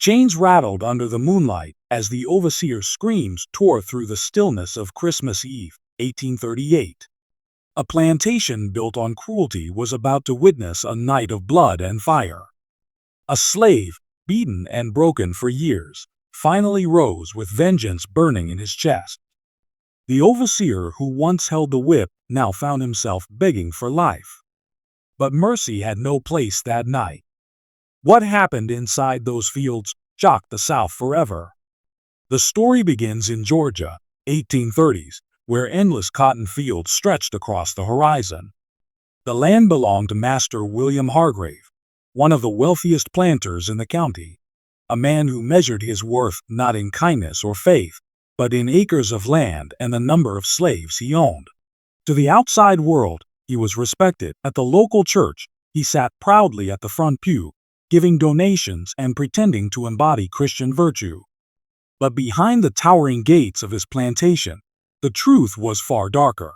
Chains rattled under the moonlight as the overseer's screams tore through the stillness of Christmas Eve, 1838. A plantation built on cruelty was about to witness a night of blood and fire. A slave, beaten and broken for years, finally rose with vengeance burning in his chest. The overseer who once held the whip now found himself begging for life. But mercy had no place that night. What happened inside those fields shocked the South forever. The story begins in Georgia, 1830s, where endless cotton fields stretched across the horizon. The land belonged to Master William Hargrave, one of the wealthiest planters in the county, a man who measured his worth not in kindness or faith, but in acres of land and the number of slaves he owned. To the outside world, he was respected. At the local church, he sat proudly at the front pew, giving donations and pretending to embody Christian virtue. But behind the towering gates of his plantation, the truth was far darker.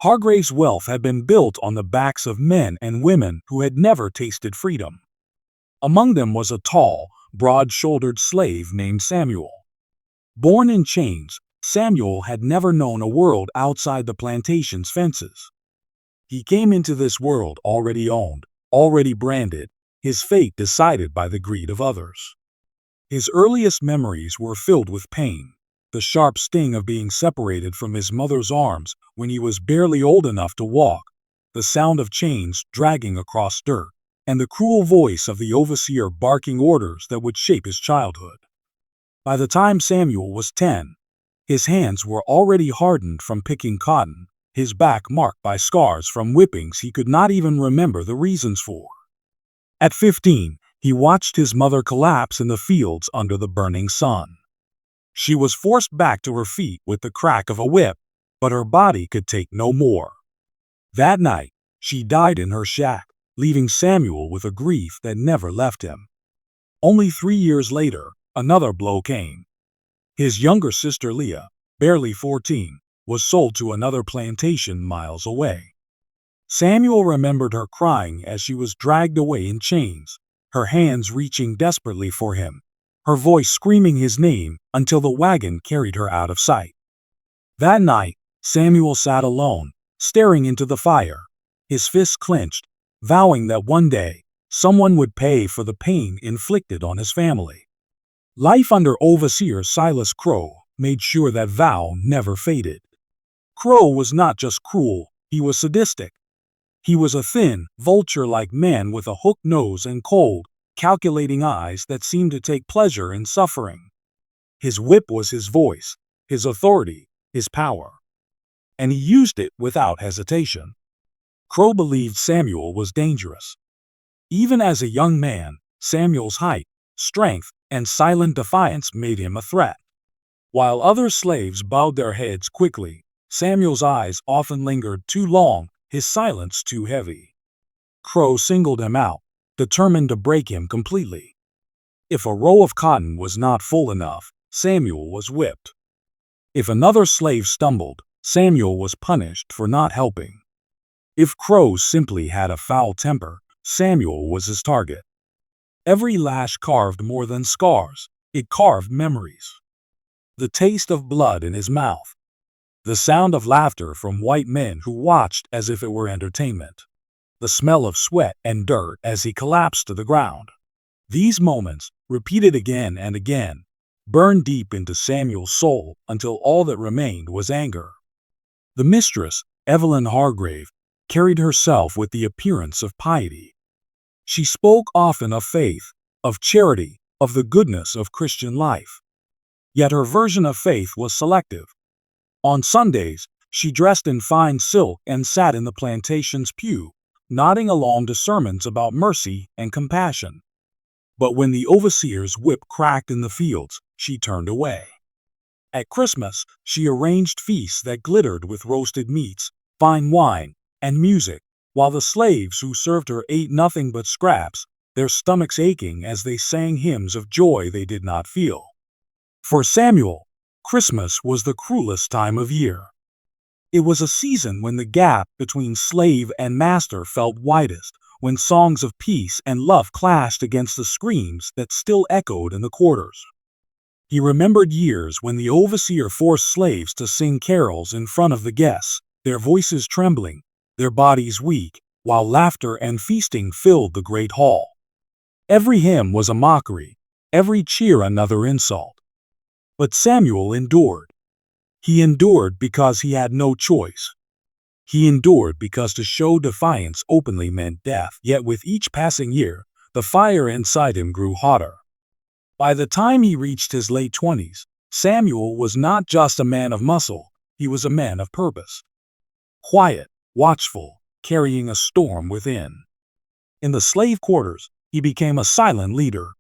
Hargrave's wealth had been built on the backs of men and women who had never tasted freedom. Among them was a tall, broad-shouldered slave named Samuel. Born in chains, Samuel had never known a world outside the plantation's fences. He came into this world already owned, already branded, his fate decided by the greed of others. His earliest memories were filled with pain, the sharp sting of being separated from his mother's arms when he was barely old enough to walk, the sound of chains dragging across dirt, and the cruel voice of the overseer barking orders that would shape his childhood. By the time Samuel was 10, his hands were already hardened from picking cotton, his back marked by scars from whippings he could not even remember the reasons for. At 15, he watched his mother collapse in the fields under the burning sun. She was forced back to her feet with the crack of a whip, but her body could take no more. That night, she died in her shack, leaving Samuel with a grief that never left him. Only 3 years later, another blow came. His younger sister Leah, barely 14, was sold to another plantation miles away. Samuel remembered her crying as she was dragged away in chains, her hands reaching desperately for him, her voice screaming his name until the wagon carried her out of sight. That night, Samuel sat alone, staring into the fire, his fists clenched, vowing that one day, someone would pay for the pain inflicted on his family. Life under overseer Silas Crow made sure that vow never faded. Crow was not just cruel, he was sadistic. He was a thin, vulture-like man with a hooked nose and cold, calculating eyes that seemed to take pleasure in suffering. His whip was his voice, his authority, his power. And he used it without hesitation. Crow believed Samuel was dangerous. Even as a young man, Samuel's height, strength, and silent defiance made him a threat. While other slaves bowed their heads quickly, Samuel's eyes often lingered too long, his silence too heavy. Crow singled him out, determined to break him completely. If a row of cotton was not full enough, Samuel was whipped. If another slave stumbled, Samuel was punished for not helping. If Crow simply had a foul temper, Samuel was his target. Every lash carved more than scars, it carved memories. The taste of blood in his mouth. The sound of laughter from white men who watched as if it were entertainment. The smell of sweat and dirt as he collapsed to the ground. These moments, repeated again and again, burned deep into Samuel's soul until all that remained was anger. The mistress, Evelyn Hargrave, carried herself with the appearance of piety. She spoke often of faith, of charity, of the goodness of Christian life. Yet her version of faith was selective. On Sundays, she dressed in fine silk and sat in the plantation's pew, nodding along to sermons about mercy and compassion. But when the overseer's whip cracked in the fields, she turned away. At Christmas, she arranged feasts that glittered with roasted meats, fine wine, and music, while the slaves who served her ate nothing but scraps, their stomachs aching as they sang hymns of joy they did not feel. For Samuel, Christmas was the cruelest time of year. It was a season when the gap between slave and master felt widest, when songs of peace and love clashed against the screams that still echoed in the quarters. He remembered years when the overseer forced slaves to sing carols in front of the guests, their voices trembling, their bodies weak, while laughter and feasting filled the great hall. Every hymn was a mockery, every cheer another insult. But Samuel endured. He endured because he had no choice. He endured because to show defiance openly meant death. Yet with each passing year, the fire inside him grew hotter. By the time he reached his late 20s, Samuel was not just a man of muscle, he was a man of purpose. Quiet, watchful, carrying a storm within. In the slave quarters, he became a silent leader.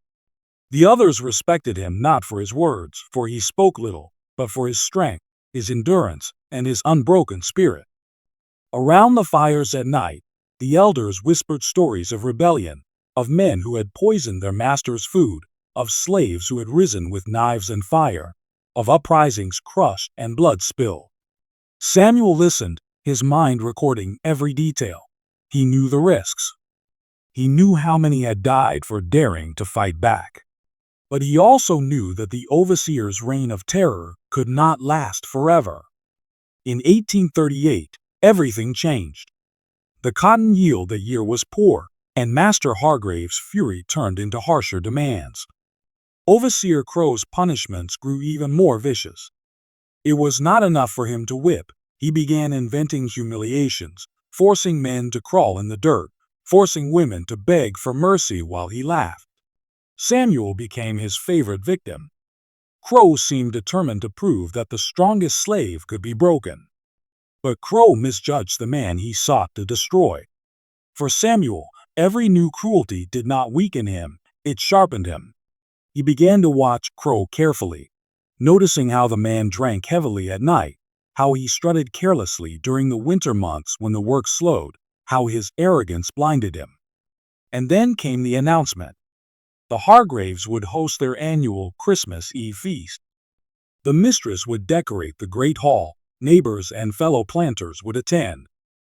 The others respected him not for his words, for he spoke little, but for his strength, his endurance, and his unbroken spirit. Around the fires at night, the elders whispered stories of rebellion, of men who had poisoned their master's food, of slaves who had risen with knives and fire, of uprisings crushed and blood spilled. Samuel listened, his mind recording every detail. He knew the risks. He knew how many had died for daring to fight back. But he also knew that the overseer's reign of terror could not last forever. In 1838, everything changed. The cotton yield that year was poor, and Master Hargrave's fury turned into harsher demands. Overseer Crow's punishments grew even more vicious. It was not enough for him to whip. He began inventing humiliations, forcing men to crawl in the dirt, forcing women to beg for mercy while he laughed. Samuel became his favorite victim. Crow seemed determined to prove that the strongest slave could be broken. But Crow misjudged the man he sought to destroy. For Samuel, every new cruelty did not weaken him, it sharpened him. He began to watch Crow carefully, noticing how the man drank heavily at night, how he strutted carelessly during the winter months when the work slowed, how his arrogance blinded him. And then came the announcement. The Hargraves would host their annual Christmas Eve feast. The mistress would decorate the great hall, neighbors and fellow planters would attend,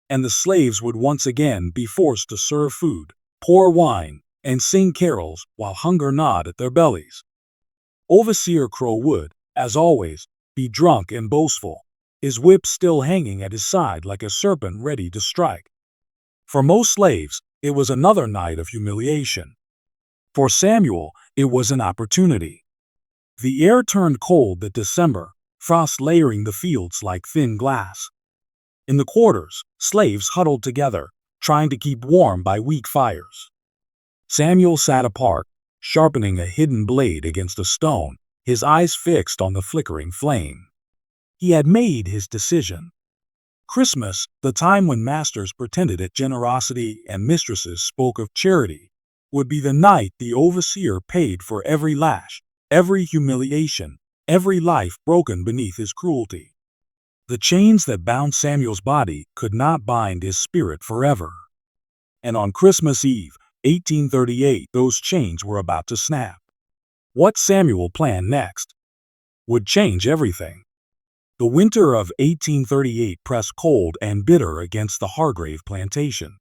and the slaves would once again be forced to serve food, pour wine, and sing carols while hunger gnawed at their bellies. Overseer Crow would, as always, be drunk and boastful, his whip still hanging at his side like a serpent ready to strike. For most slaves, it was another night of humiliation. For Samuel, it was an opportunity. The air turned cold that December, frost layering the fields like thin glass. In the quarters, slaves huddled together, trying to keep warm by weak fires. Samuel sat apart, sharpening a hidden blade against a stone, his eyes fixed on the flickering flame. He had made his decision. Christmas, the time when masters pretended at generosity and mistresses spoke of charity, would be the night the overseer paid for every lash, every humiliation, every life broken beneath his cruelty. The chains that bound Samuel's body could not bind his spirit forever. And on Christmas Eve, 1838, those chains were about to snap. What Samuel planned next would change everything. The winter of 1838 pressed cold and bitter against the Hargrave plantation.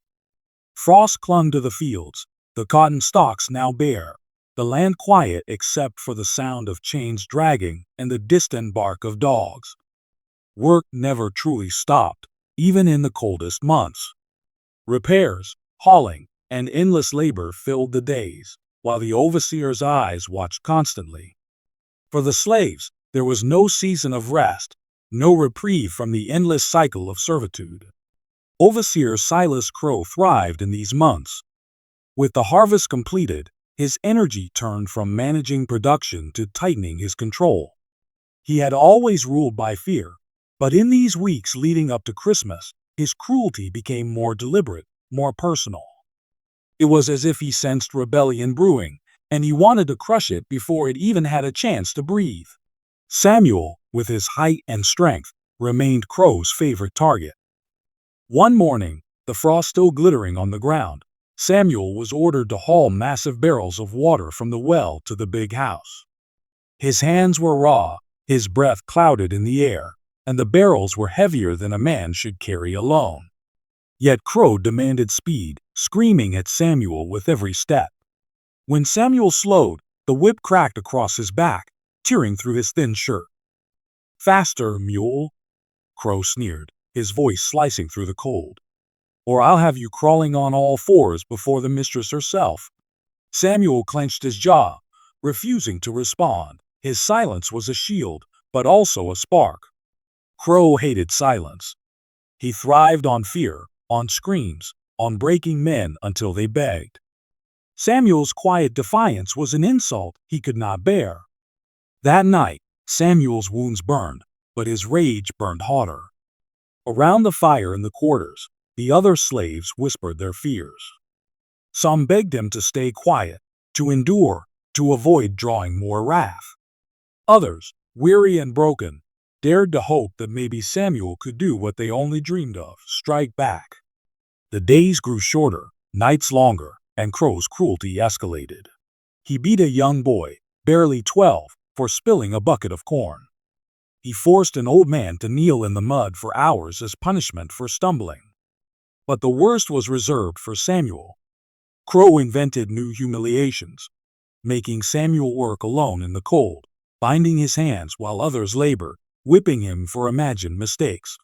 Frost clung to the fields, the cotton stalks now bare, the land quiet except for the sound of chains dragging and the distant bark of dogs. Work never truly stopped, even in the coldest months. Repairs, hauling, and endless labor filled the days, while the overseer's eyes watched constantly. For the slaves, there was no season of rest, no reprieve from the endless cycle of servitude. Overseer Silas Crow thrived in these months. With the harvest completed, his energy turned from managing production to tightening his control. He had always ruled by fear, but in these weeks leading up to Christmas, his cruelty became more deliberate, more personal. It was as if he sensed rebellion brewing, and he wanted to crush it before it even had a chance to breathe. Samuel, with his height and strength, remained Crow's favorite target. One morning, the frost still glittering on the ground, Samuel was ordered to haul massive barrels of water from the well to the big house. His hands were raw, his breath clouded in the air, and the barrels were heavier than a man should carry alone. Yet Crow demanded speed, screaming at Samuel with every step. When Samuel slowed, the whip cracked across his back, tearing through his thin shirt. "Faster, mule," Crow sneered, his voice slicing through the cold. "Or I'll have you crawling on all fours before the mistress herself." Samuel clenched his jaw, refusing to respond. His silence was a shield, but also a spark. Crow hated silence. He thrived on fear, on screams, on breaking men until they begged. Samuel's quiet defiance was an insult he could not bear. That night, Samuel's wounds burned, but his rage burned hotter. Around the fire in the quarters, the other slaves whispered their fears. Some begged him to stay quiet, to endure, to avoid drawing more wrath. Others, weary and broken, dared to hope that maybe Samuel could do what they only dreamed of: strike back. The days grew shorter, nights longer, and Crow's cruelty escalated. He beat a young boy, barely 12, for spilling a bucket of corn. He forced an old man to kneel in the mud for hours as punishment for stumbling. But the worst was reserved for Samuel. Crow invented new humiliations, making Samuel work alone in the cold, binding his hands while others labored, whipping him for imagined mistakes.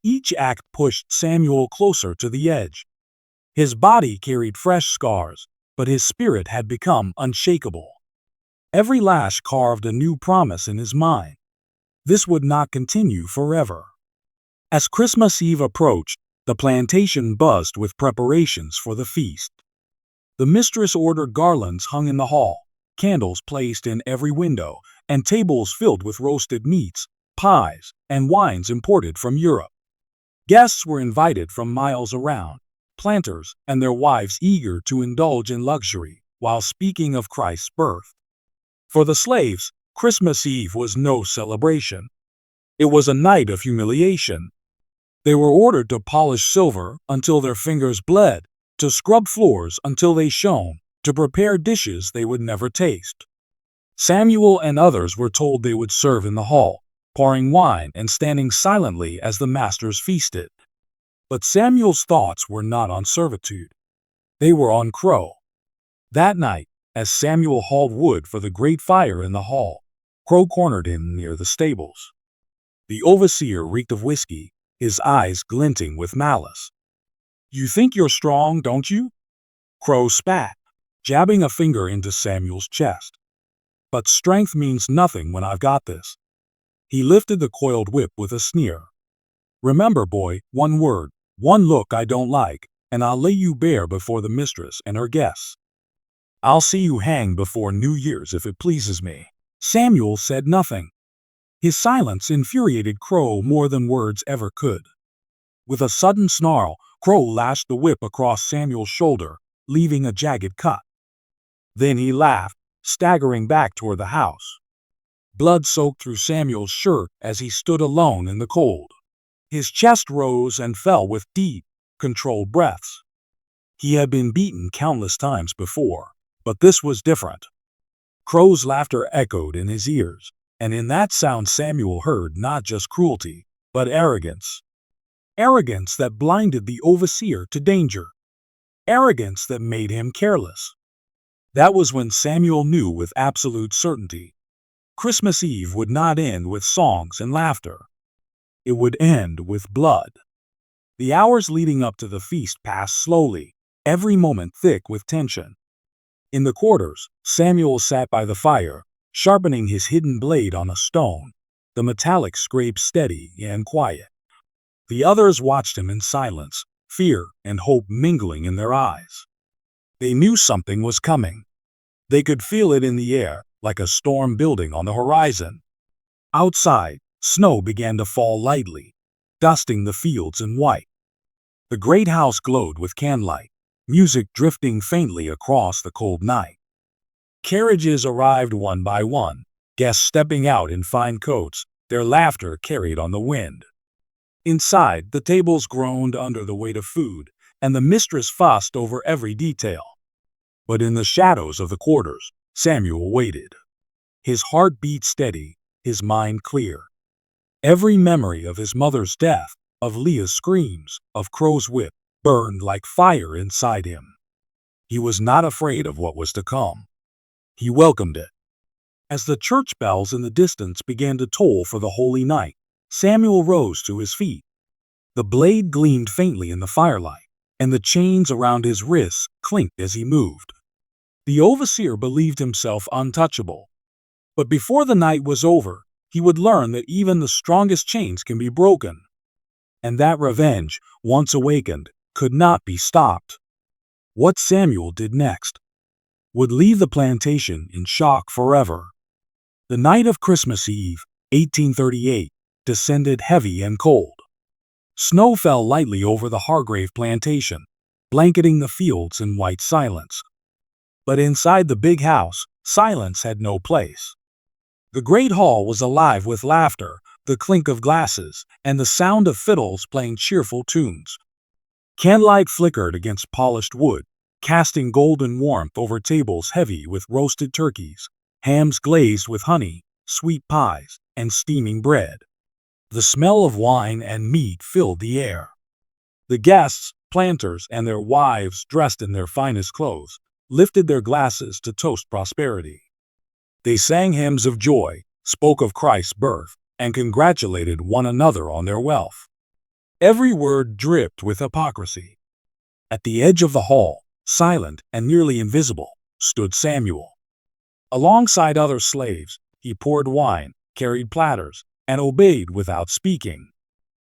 Each act pushed Samuel closer to the edge. His body carried fresh scars, but his spirit had become unshakable. Every lash carved a new promise in his mind. This would not continue forever. As Christmas Eve approached, the plantation buzzed with preparations for the feast. The mistress ordered garlands hung in the hall, candles placed in every window, and tables filled with roasted meats, pies, and wines imported from Europe. Guests were invited from miles around, planters and their wives eager to indulge in luxury while speaking of Christ's birth. For the slaves, Christmas Eve was no celebration. It was a night of humiliation. They were ordered to polish silver until their fingers bled, to scrub floors until they shone, to prepare dishes they would never taste. Samuel and others were told they would serve in the hall, pouring wine and standing silently as the masters feasted. But Samuel's thoughts were not on servitude. They were on Crow. That night, as Samuel hauled wood for the great fire in the hall, Crow cornered him near the stables. The overseer reeked of whiskey, his eyes glinting with malice. "You think you're strong, don't you?" Crow spat, jabbing a finger into Samuel's chest. "But strength means nothing when I've got this." He lifted the coiled whip with a sneer. "Remember, boy, one word, one look I don't like, and I'll lay you bare before the mistress and her guests. I'll see you hanged before New Year's if it pleases me." Samuel said nothing. His silence infuriated Crow more than words ever could. With a sudden snarl, Crow lashed the whip across Samuel's shoulder, leaving a jagged cut. Then he laughed, staggering back toward the house. Blood soaked through Samuel's shirt as he stood alone in the cold. His chest rose and fell with deep, controlled breaths. He had been beaten countless times before, but this was different. Crow's laughter echoed in his ears, and in that sound Samuel heard not just cruelty, but arrogance. Arrogance that blinded the overseer to danger. Arrogance that made him careless. That was when Samuel knew with absolute certainty. Christmas Eve would not end with songs and laughter. It would end with blood. The hours leading up to the feast passed slowly, every moment thick with tension. In the quarters, Samuel sat by the fire, sharpening his hidden blade on a stone, the metallic scrape steady and quiet. The others watched him in silence, fear and hope mingling in their eyes. They knew something was coming. They could feel it in the air, like a storm building on the horizon. Outside, snow began to fall lightly, dusting the fields in white. The great house glowed with candlelight, music drifting faintly across the cold night. Carriages arrived one by one, guests stepping out in fine coats, their laughter carried on the wind. Inside, the tables groaned under the weight of food, and the mistress fussed over every detail. But in the shadows of the quarters, Samuel waited. His heart beat steady, his mind clear. Every memory of his mother's death, of Leah's screams, of Crow's whip, burned like fire inside him. He was not afraid of what was to come. He welcomed it. As the church bells in the distance began to toll for the holy night, Samuel rose to his feet. The blade gleamed faintly in the firelight, and the chains around his wrists clinked as he moved. The overseer believed himself untouchable. But before the night was over, he would learn that even the strongest chains can be broken, and that revenge, once awakened, could not be stopped. What Samuel did next would leave the plantation in shock forever. The night of Christmas Eve, 1838, descended heavy and cold. Snow fell lightly over the Hargrave plantation, blanketing the fields in white silence. But inside the big house, silence had no place. The great hall was alive with laughter, the clink of glasses, and the sound of fiddles playing cheerful tunes. Candlelight flickered against polished wood, casting golden warmth over tables heavy with roasted turkeys, hams glazed with honey, sweet pies, and steaming bread. The smell of wine and meat filled the air. The guests, planters, and their wives, dressed in their finest clothes, lifted their glasses to toast prosperity. They sang hymns of joy, spoke of Christ's birth, and congratulated one another on their wealth. Every word dripped with hypocrisy. At the edge of the hall, silent and nearly invisible, stood Samuel. Alongside other slaves, he poured wine, carried platters, and obeyed without speaking.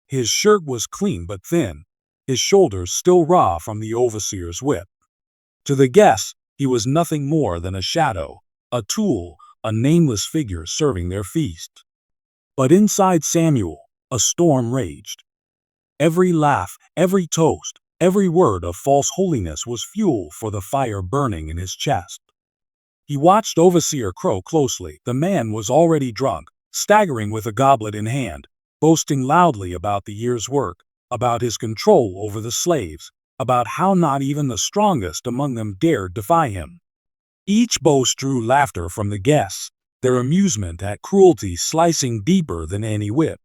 His shirt was clean but thin, his shoulders still raw from the overseer's whip. To the guests, he was nothing more than a shadow, a tool, a nameless figure serving their feast. But inside Samuel, a storm raged. Every laugh, every toast, every word of false holiness was fuel for the fire burning in his chest. He watched Overseer Crow closely. The man was already drunk, staggering with a goblet in hand, boasting loudly about the year's work, about his control over the slaves, about how not even the strongest among them dared defy him. Each boast drew laughter from the guests, their amusement at cruelty slicing deeper than any whip.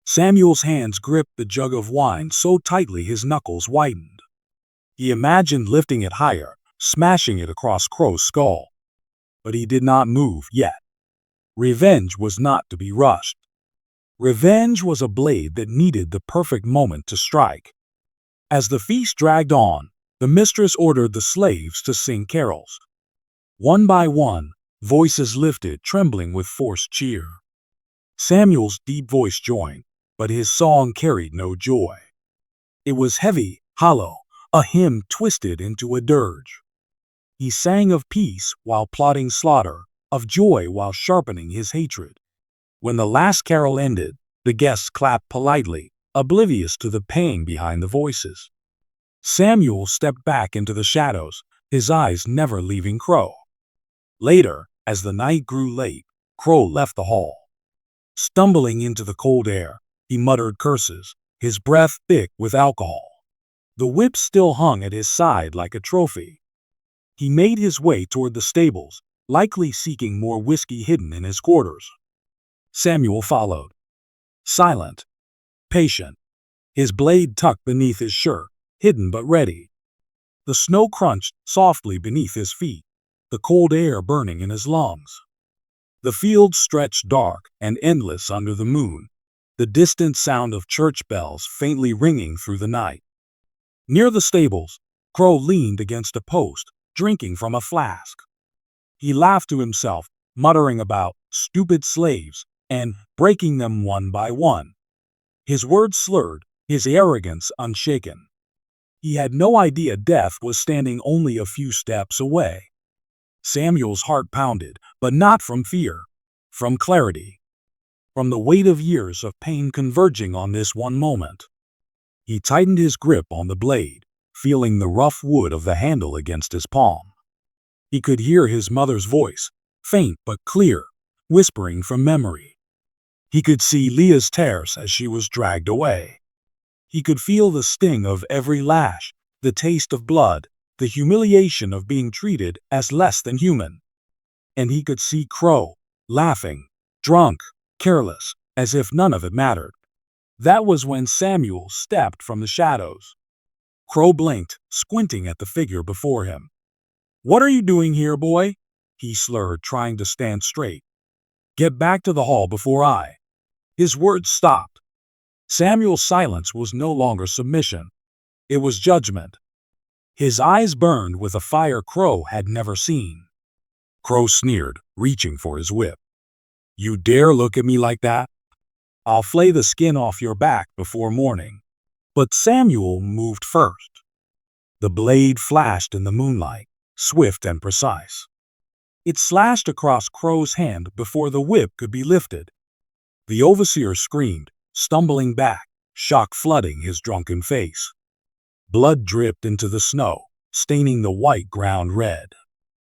Samuel's hands gripped the jug of wine so tightly his knuckles whitened. He imagined lifting it higher, smashing it across Crow's skull. But he did not move yet. Revenge was not to be rushed. Revenge was a blade that needed the perfect moment to strike. As the feast dragged on, the mistress ordered the slaves to sing carols. One by one, voices lifted, trembling with forced cheer. Samuel's deep voice joined, but his song carried no joy. It was heavy, hollow, a hymn twisted into a dirge. He sang of peace while plotting slaughter, of joy while sharpening his hatred. When the last carol ended, the guests clapped politely, oblivious to the pain behind the voices. Samuel stepped back into the shadows, his eyes never leaving Crow. Later, as the night grew late, Crow left the hall. Stumbling into the cold air, he muttered curses, his breath thick with alcohol. The whip still hung at his side like a trophy. He made his way toward the stables, likely seeking more whiskey hidden in his quarters. Samuel followed. Silent, patient, his blade tucked beneath his shirt, hidden but ready. The snow crunched softly beneath his feet, the cold air burning in his lungs. The fields stretched dark and endless under the moon, the distant sound of church bells faintly ringing through the night. Near the stables, Crow leaned against a post, drinking from a flask. He laughed to himself, muttering about stupid slaves and breaking them one by one. His words slurred, his arrogance unshaken. He had no idea death was standing only a few steps away. Samuel's heart pounded, but not from fear, from clarity, from the weight of years of pain converging on this one moment. He tightened his grip on the blade, feeling the rough wood of the handle against his palm. He could hear his mother's voice, faint but clear, whispering from memory. He could see Leah's tears as she was dragged away. He could feel the sting of every lash, the taste of blood, the humiliation of being treated as less than human. And he could see Crow, laughing, drunk, careless, as if none of it mattered. That was when Samuel stepped from the shadows. Crow blinked, squinting at the figure before him. "What are you doing here, boy?" he slurred, trying to stand straight. "Get back to the hall before I—" His words stopped. Samuel's silence was no longer submission. It was judgment. His eyes burned with a fire Crow had never seen. Crow sneered, reaching for his whip. "You dare look at me like that? I'll flay the skin off your back before morning." But Samuel moved first. The blade flashed in the moonlight, swift and precise. It slashed across Crow's hand before the whip could be lifted. The overseer screamed, stumbling back, shock flooding his drunken face. Blood dripped into the snow, staining the white ground red.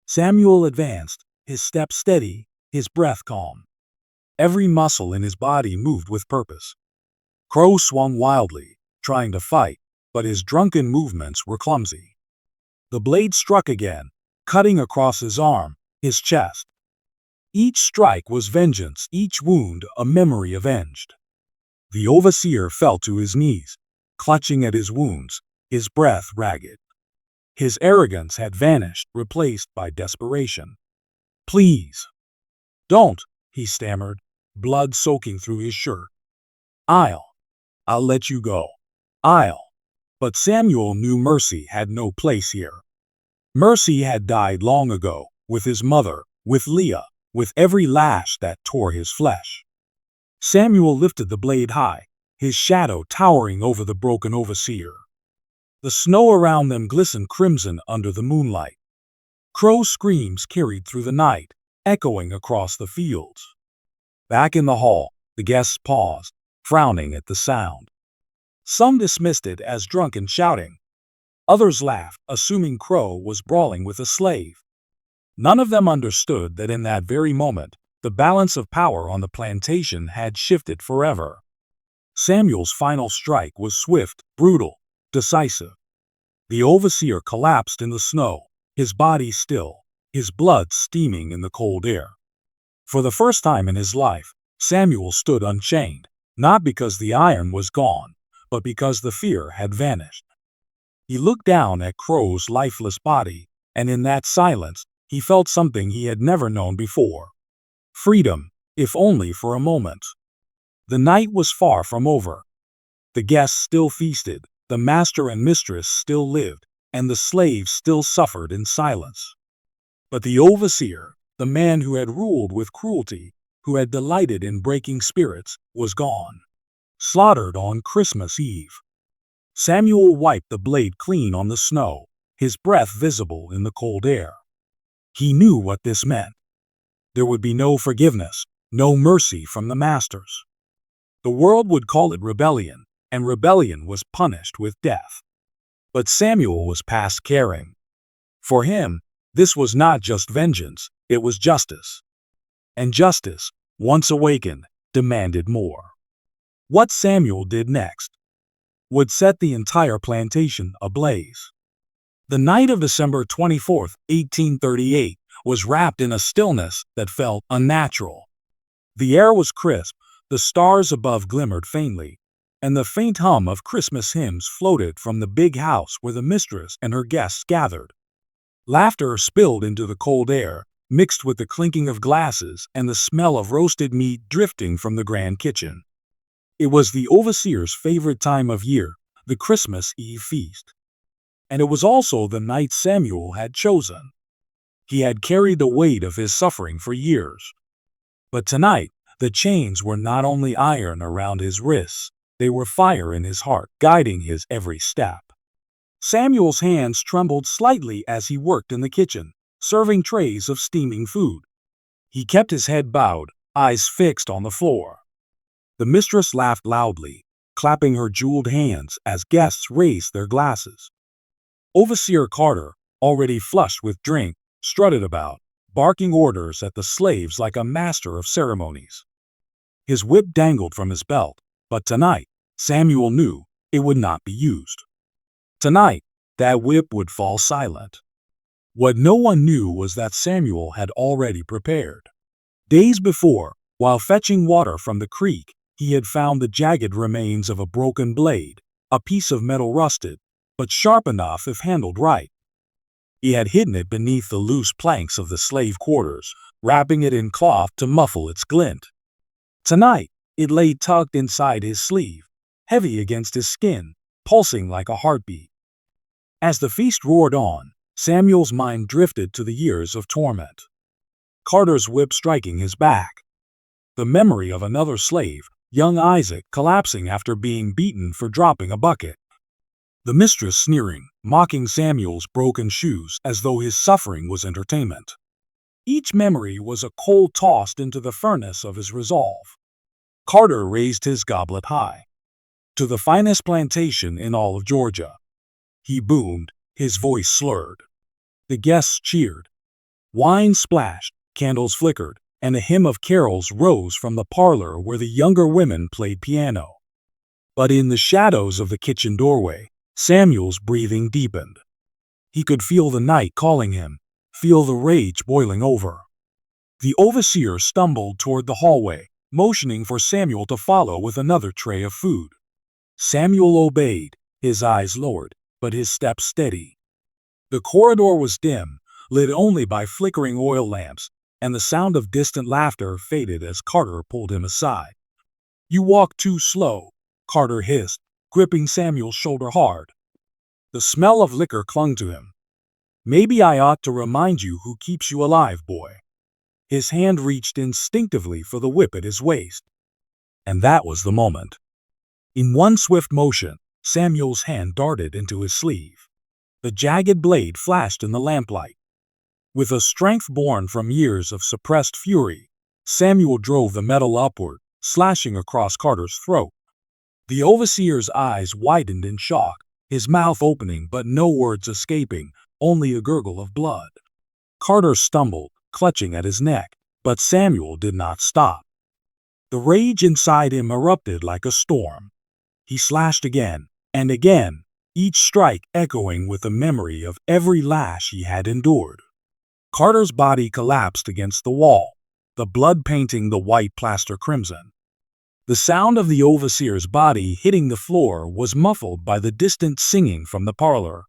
Samuel advanced, his step steady, his breath calm. Every muscle in his body moved with purpose. Crow swung wildly, trying to fight, but his drunken movements were clumsy. The blade struck again, cutting across his arm, his chest. Each strike was vengeance, each wound a memory avenged. The overseer fell to his knees, clutching at his wounds, his breath ragged. His arrogance had vanished, replaced by desperation. "Please, don't," he stammered, blood soaking through his shirt. I'll let you go. But Samuel knew mercy had no place here. Mercy had died long ago, with his mother, with Leah, with every lash that tore his flesh. Samuel lifted the blade high, his shadow towering over the broken overseer. The snow around them glistened crimson under the moonlight. Crow's screams carried through the night, echoing across the fields. Back in the hall, the guests paused, frowning at the sound. Some dismissed it as drunken shouting. Others laughed, assuming Crow was brawling with a slave. None of them understood that in that very moment, the balance of power on the plantation had shifted forever. Samuel's final strike was swift, brutal, decisive. The overseer collapsed in the snow, his body still, his blood steaming in the cold air. For the first time in his life, Samuel stood unchained, not because the iron was gone, but because the fear had vanished. He looked down at Crow's lifeless body, and in that silence, he felt something he had never known before. Freedom, if only for a moment. The night was far from over. The guests still feasted, the master and mistress still lived, and the slaves still suffered in silence. But the overseer, the man who had ruled with cruelty, who had delighted in breaking spirits, was gone. Slaughtered on Christmas Eve. Samuel wiped the blade clean on the snow, his breath visible in the cold air. He knew what this meant. There would be no forgiveness, no mercy from the masters. The world would call it rebellion, and rebellion was punished with death. But Samuel was past caring. For him, this was not just vengeance, it was justice. And justice, once awakened, demanded more. What Samuel did next would set the entire plantation ablaze. The night of December 24, 1838, was wrapped in a stillness that felt unnatural. The air was crisp, the stars above glimmered faintly, and the faint hum of Christmas hymns floated from the big house where the mistress and her guests gathered. Laughter spilled into the cold air, mixed with the clinking of glasses and the smell of roasted meat drifting from the grand kitchen. It was the overseer's favorite time of year, the Christmas Eve feast. And it was also the night Samuel had chosen. He had carried the weight of his suffering for years. But tonight, the chains were not only iron around his wrists, they were fire in his heart, guiding his every step. Samuel's hands trembled slightly as he worked in the kitchen, serving trays of steaming food. He kept his head bowed, eyes fixed on the floor. The mistress laughed loudly, clapping her jeweled hands as guests raised their glasses. Overseer Carter, already flushed with drink, strutted about, barking orders at the slaves like a master of ceremonies. His whip dangled from his belt, but tonight, Samuel knew it would not be used. Tonight, that whip would fall silent. What no one knew was that Samuel had already prepared. Days before, while fetching water from the creek, he had found the jagged remains of a broken blade, a piece of metal rusted, but sharp enough if handled right. He had hidden it beneath the loose planks of the slave quarters, wrapping it in cloth to muffle its glint. Tonight, it lay tucked inside his sleeve, heavy against his skin, pulsing like a heartbeat. As the feast roared on, Samuel's mind drifted to the years of torment. Carter's whip striking his back. The memory of another slave, young Isaac, collapsing after being beaten for dropping a bucket. The mistress sneering, mocking Samuel's broken shoes as though his suffering was entertainment. Each memory was a coal tossed into the furnace of his resolve. Carter raised his goblet high. To the finest plantation in all of Georgia. He boomed, his voice slurred. The guests cheered. Wine splashed, candles flickered, and a hymn of carols rose from the parlor where the younger women played piano. But in the shadows of the kitchen doorway, Samuel's breathing deepened. He could feel the night calling him, feel the rage boiling over. The overseer stumbled toward the hallway, motioning for Samuel to follow with another tray of food. Samuel obeyed, his eyes lowered, but his steps steady. The corridor was dim, lit only by flickering oil lamps, and the sound of distant laughter faded as Carter pulled him aside. "You walk too slow," Carter hissed, gripping Samuel's shoulder hard. The smell of liquor clung to him. "Maybe I ought to remind you who keeps you alive, boy." His hand reached instinctively for the whip at his waist. And that was the moment. In one swift motion, Samuel's hand darted into his sleeve. The jagged blade flashed in the lamplight. With a strength born from years of suppressed fury, Samuel drove the metal upward, slashing across Carter's throat. The overseer's eyes widened in shock, his mouth opening but no words escaping, only a gurgle of blood. Carter stumbled, clutching at his neck, but Samuel did not stop. The rage inside him erupted like a storm. He slashed again, and again, each strike echoing with the memory of every lash he had endured. Carter's body collapsed against the wall, the blood painting the white plaster crimson. The sound of the overseer's body hitting the floor was muffled by the distant singing from the parlor.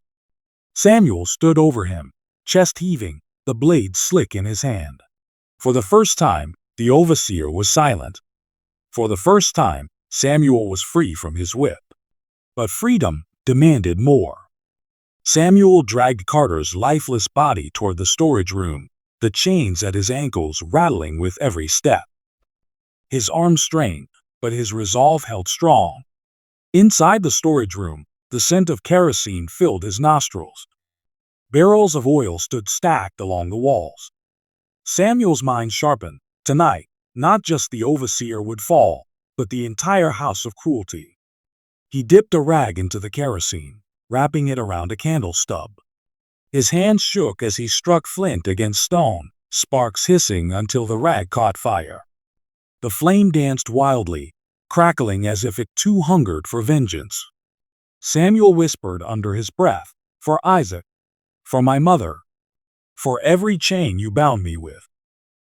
Samuel stood over him, chest heaving, the blade slick in his hand. For the first time, the overseer was silent. For the first time, Samuel was free from his whip. But freedom demanded more. Samuel dragged Carter's lifeless body toward the storage room, the chains at his ankles rattling with every step. His arms strained, but his resolve held strong. Inside the storage room, the scent of kerosene filled his nostrils. Barrels of oil stood stacked along the walls. Samuel's mind sharpened. Tonight, not just the overseer would fall, but the entire house of cruelty. He dipped a rag into the kerosene, wrapping it around a candle stub. His hand shook as he struck flint against stone, sparks hissing until the rag caught fire. The flame danced wildly, crackling as if it too hungered for vengeance. Samuel whispered under his breath, "For Isaac, for my mother, for every chain you bound me with."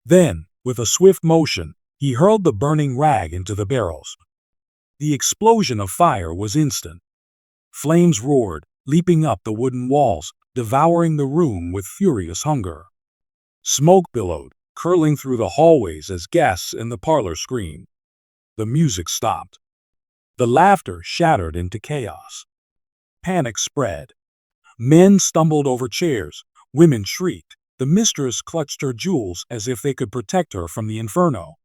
Then, with a swift motion, he hurled the burning rag into the barrels. The explosion of fire was instant. Flames roared, leaping up the wooden walls, devouring the room with furious hunger. Smoke billowed, curling through the hallways as guests in the parlor screamed. The music stopped. The laughter shattered into chaos. Panic spread. Men stumbled over chairs, women shrieked, the mistress clutched her jewels as if they could protect her from the inferno.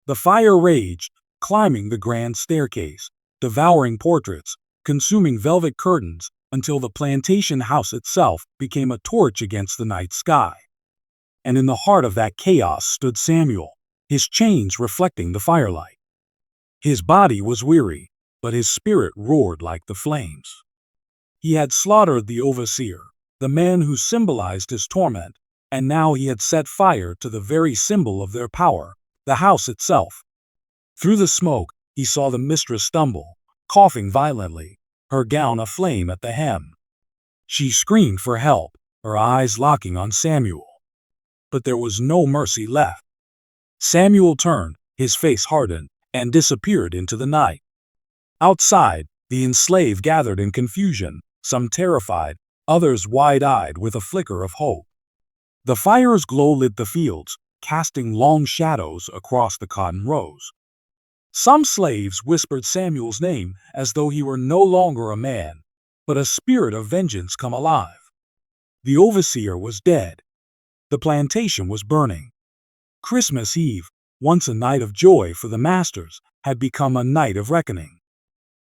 The fire raged, climbing the grand staircase, devouring portraits, consuming velvet curtains, until the plantation house itself became a torch against the night sky. And in the heart of that chaos stood Samuel, his chains reflecting the firelight. His body was weary, but his spirit roared like the flames. He had slaughtered the overseer, the man who symbolized his torment, and now he had set fire to the very symbol of their power, the house itself. Through the smoke, he saw the mistress stumble, coughing violently, her gown aflame at the hem. She screamed for help, her eyes locking on Samuel. But there was no mercy left. Samuel turned, his face hardened, and disappeared into the night. Outside, the enslaved gathered in confusion, some terrified, others wide-eyed with a flicker of hope. The fire's glow lit the fields, casting long shadows across the cotton rows. Some slaves whispered Samuel's name as though he were no longer a man, but a spirit of vengeance come alive. The overseer was dead. The plantation was burning. Christmas Eve, once a night of joy for the masters, had become a night of reckoning.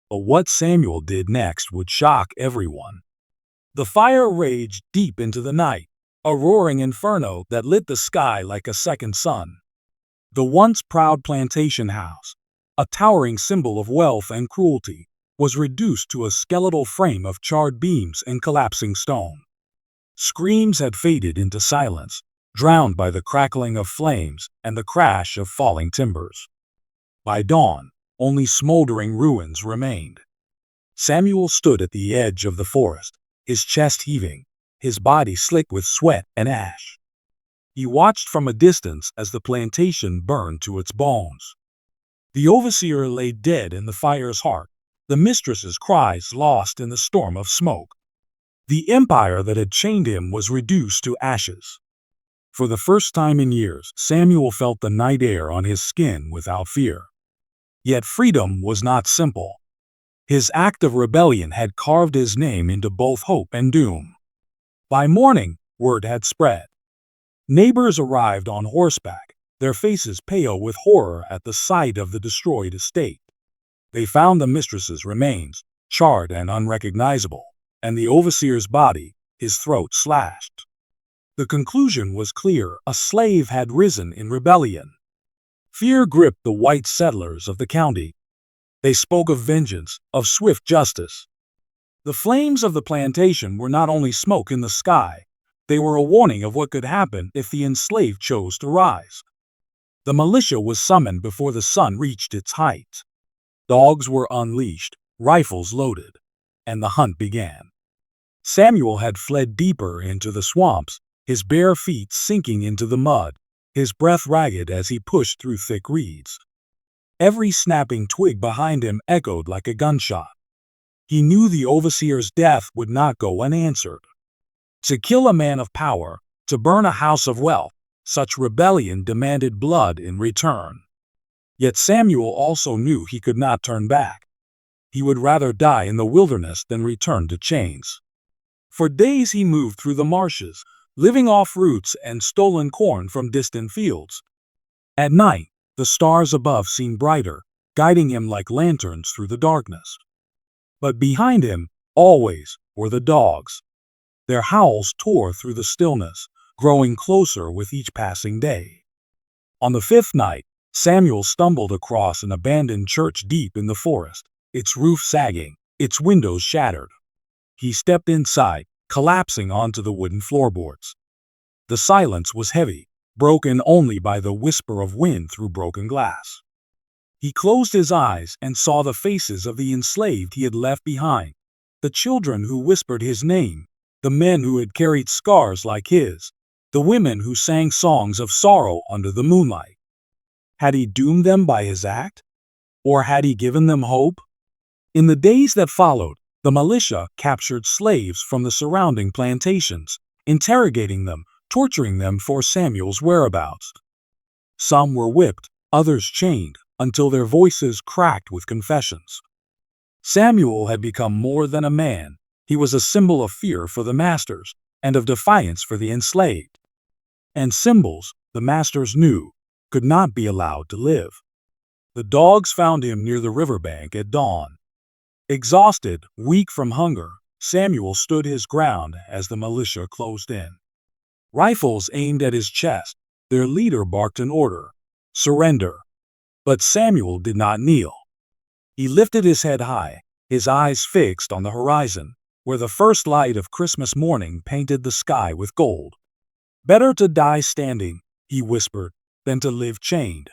But what Samuel did next would shock everyone. The fire raged deep into the night, a roaring inferno that lit the sky like a second sun. The once proud plantation house, a towering symbol of wealth and cruelty, was reduced to a skeletal frame of charred beams and collapsing stone. Screams had faded into silence, drowned by the crackling of flames and the crash of falling timbers. By dawn, only smoldering ruins remained. Samuel stood at the edge of the forest, his chest heaving, his body slick with sweat and ash. He watched from a distance as the plantation burned to its bones. The overseer lay dead in the fire's heart, the mistress's cries lost in the storm of smoke. The empire that had chained him was reduced to ashes. For the first time in years, Samuel felt the night air on his skin without fear. Yet freedom was not simple. His act of rebellion had carved his name into both hope and doom. By morning, word had spread. Neighbors arrived on horseback, their faces pale with horror at the sight of the destroyed estate. They found the mistress's remains, charred and unrecognizable, and the overseer's body, his throat slashed. The conclusion was clear: a slave had risen in rebellion. Fear gripped the white settlers of the county. They spoke of vengeance, of swift justice. The flames of the plantation were not only smoke in the sky, they were a warning of what could happen if the enslaved chose to rise. The militia was summoned before the sun reached its height. Dogs were unleashed, rifles loaded, and the hunt began. Samuel had fled deeper into the swamps, his bare feet sinking into the mud, his breath ragged as he pushed through thick reeds. Every snapping twig behind him echoed like a gunshot. He knew the overseer's death would not go unanswered. To kill a man of power, to burn a house of wealth, such rebellion demanded blood in return. Yet Samuel also knew he could not turn back. He would rather die in the wilderness than return to chains. For days he moved through the marshes, living off roots and stolen corn from distant fields. At night, the stars above seemed brighter, guiding him like lanterns through the darkness. But behind him, always, were the dogs. Their howls tore through the stillness, growing closer with each passing day. On the fifth night, Samuel stumbled across an abandoned church deep in the forest, its roof sagging, its windows shattered. He stepped inside, collapsing onto the wooden floorboards. The silence was heavy, broken only by the whisper of wind through broken glass. He closed his eyes and saw the faces of the enslaved he had left behind, the children who whispered his name, the men who had carried scars like his, the women who sang songs of sorrow under the moonlight. Had he doomed them by his act? Or had he given them hope? In the days that followed, the militia captured slaves from the surrounding plantations, interrogating them, torturing them for Samuel's whereabouts. Some were whipped, others chained, until their voices cracked with confessions. Samuel had become more than a man. He was a symbol of fear for the masters, and of defiance for the enslaved. And symbols, the masters knew, could not be allowed to live. The dogs found him near the riverbank at dawn. Exhausted, weak from hunger, Samuel stood his ground as the militia closed in. Rifles aimed at his chest, their leader barked an order: surrender. But Samuel did not kneel. He lifted his head high, his eyes fixed on the horizon, where the first light of Christmas morning painted the sky with gold. "Better to die standing," he whispered, "than to live chained."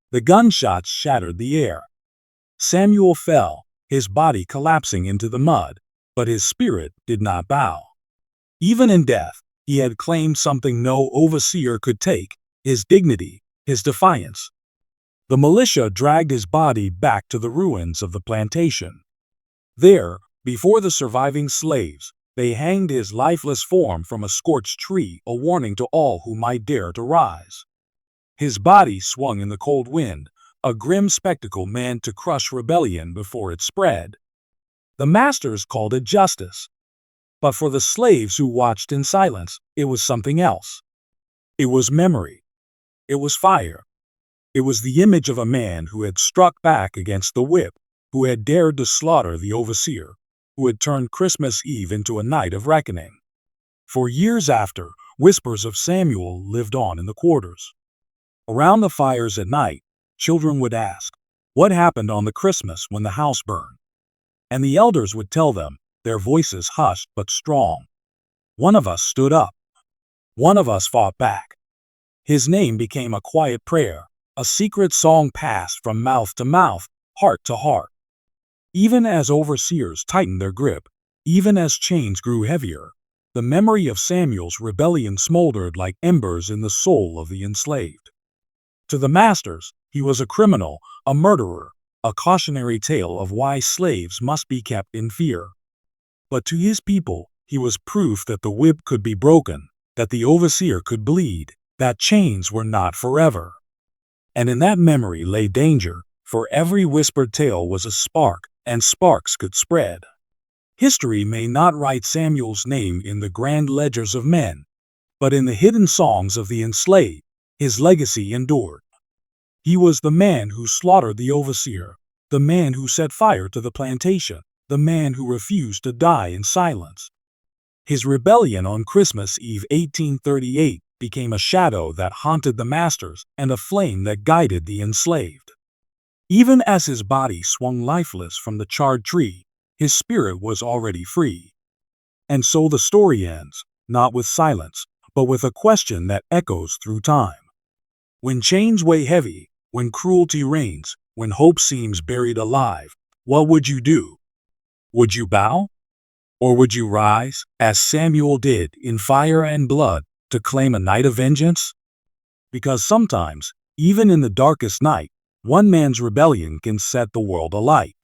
The gunshots shattered the air. Samuel fell, his body collapsing into the mud, but his spirit did not bow. Even in death, he had claimed something no overseer could take: his dignity, his defiance. The militia dragged his body back to the ruins of the plantation. There, Before the surviving slaves, they hanged his lifeless form from a scorched tree, a warning to all who might dare to rise. His body swung in the cold wind, a grim spectacle meant to crush rebellion before it spread. The masters called it justice. But for the slaves who watched in silence, it was something else. It was memory. It was fire. It was the image of a man who had struck back against the whip, who had dared to slaughter the overseer, who had turned Christmas Eve into a night of reckoning. For years after, whispers of Samuel lived on in the quarters. Around the fires at night, children would ask, "What happened on the Christmas when the house burned?" And the elders would tell them, their voices hushed but strong. "One of us stood up. One of us fought back." His name became a quiet prayer, a secret song passed from mouth to mouth, heart to heart. Even as overseers tightened their grip, even as chains grew heavier, the memory of Samuel's rebellion smoldered like embers in the soul of the enslaved. To the masters, he was a criminal, a murderer, a cautionary tale of why slaves must be kept in fear. But to his people, he was proof that the whip could be broken, that the overseer could bleed, that chains were not forever. And in that memory lay danger, for every whispered tale was a spark, and sparks could spread. History may not write Samuel's name in the grand ledgers of men, but in the hidden songs of the enslaved, his legacy endured. He was the man who slaughtered the overseer, the man who set fire to the plantation, the man who refused to die in silence. His rebellion on Christmas Eve 1838 became a shadow that haunted the masters and a flame that guided the enslaved. Even as his body swung lifeless from the charred tree, his spirit was already free. And so the story ends, not with silence, but with a question that echoes through time. When chains weigh heavy, when cruelty reigns, when hope seems buried alive, what would you do? Would you bow? Or would you rise, as Samuel did, in fire and blood, to claim a night of vengeance? Because sometimes, even in the darkest night, one man's rebellion can set the world alight.